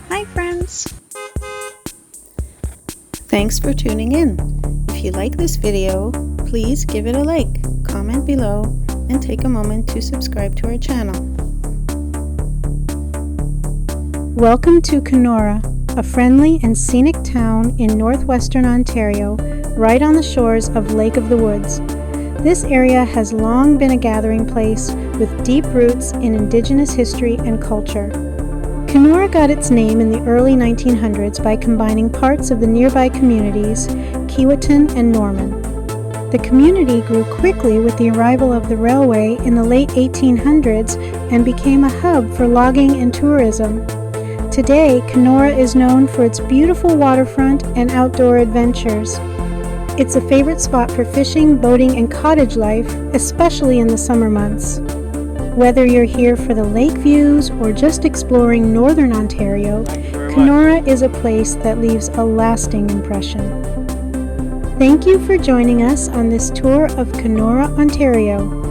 Hi friends! Thanks for tuning in. If you like this video, please give it a like, comment below, and take a moment to subscribe to our channel. Welcome to Kenora, a friendly and scenic town in Northwestern Ontario, right on the shores of Lake of the Woods. This area has long been a gathering place with deep roots in Indigenous history and culture. Kenora got its name in the early 1900s by combining parts of the nearby communities, Keewatin and Norman. The community grew quickly with the arrival of the railway in the late 1800s and became a hub for logging and tourism. Today, Kenora is known for its beautiful waterfront and outdoor adventures. It's a favorite spot for fishing, boating, and cottage life, especially in the summer months. Whether you're here for the lake views or just exploring Northern Ontario, Kenora is a place that leaves a lasting impression. Thank you for joining us on this tour of Kenora, Ontario.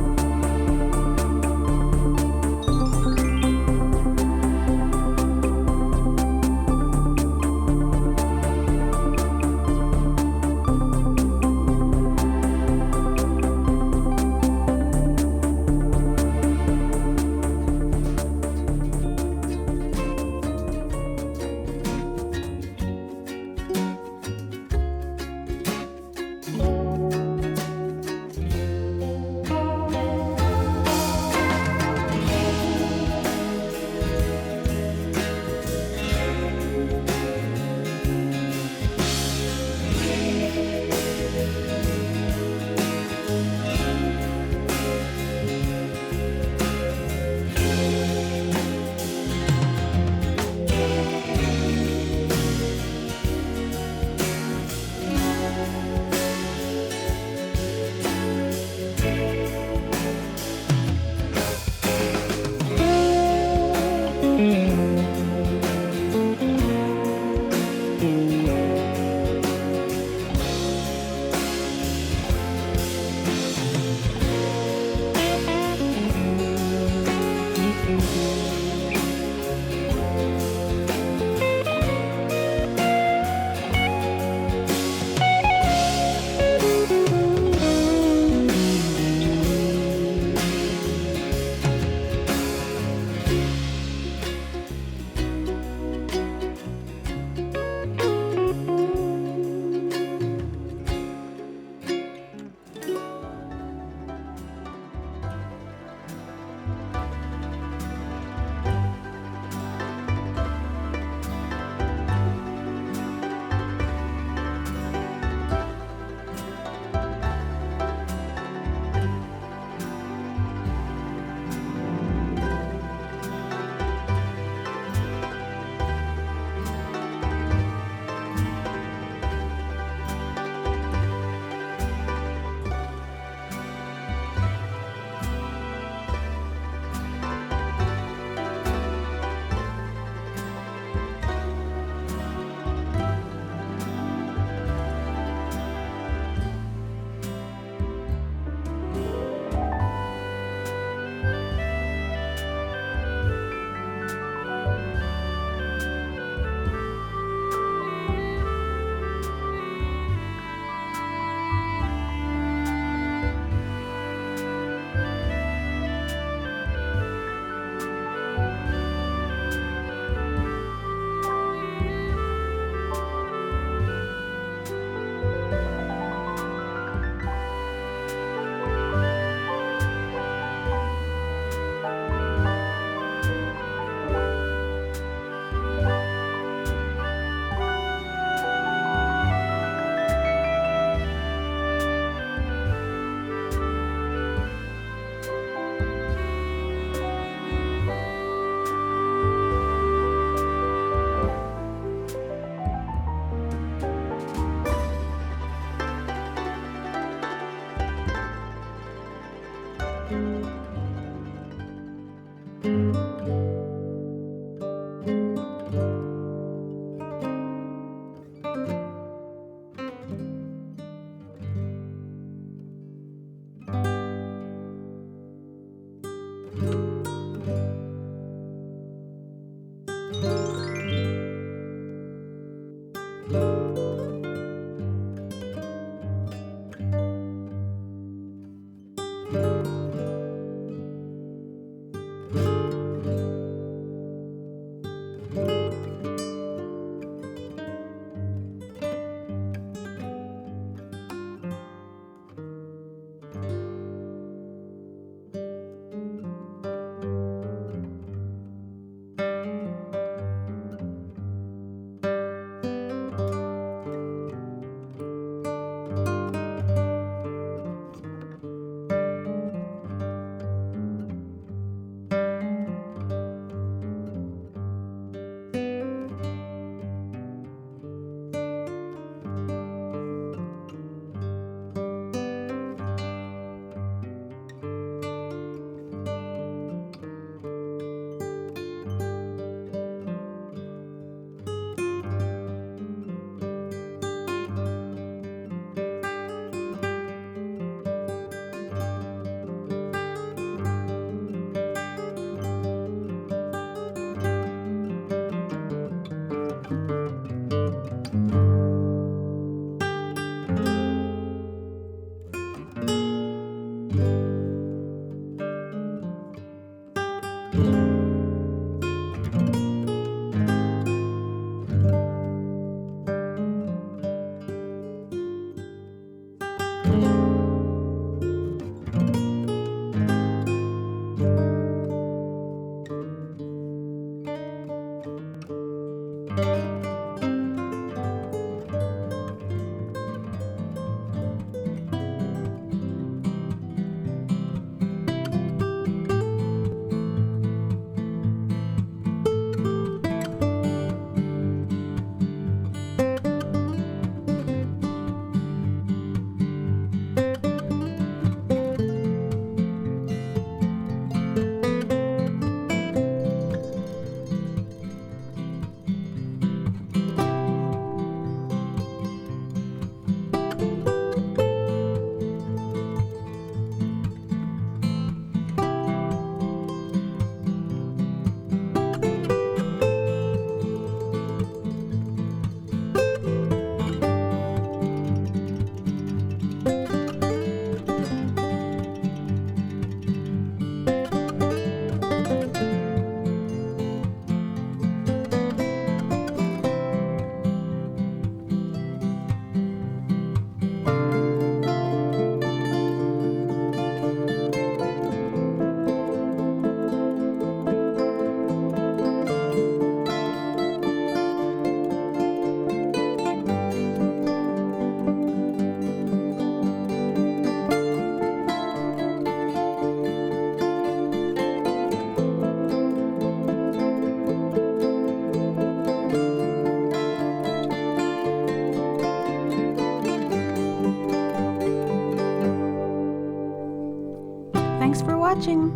Thanks for watching!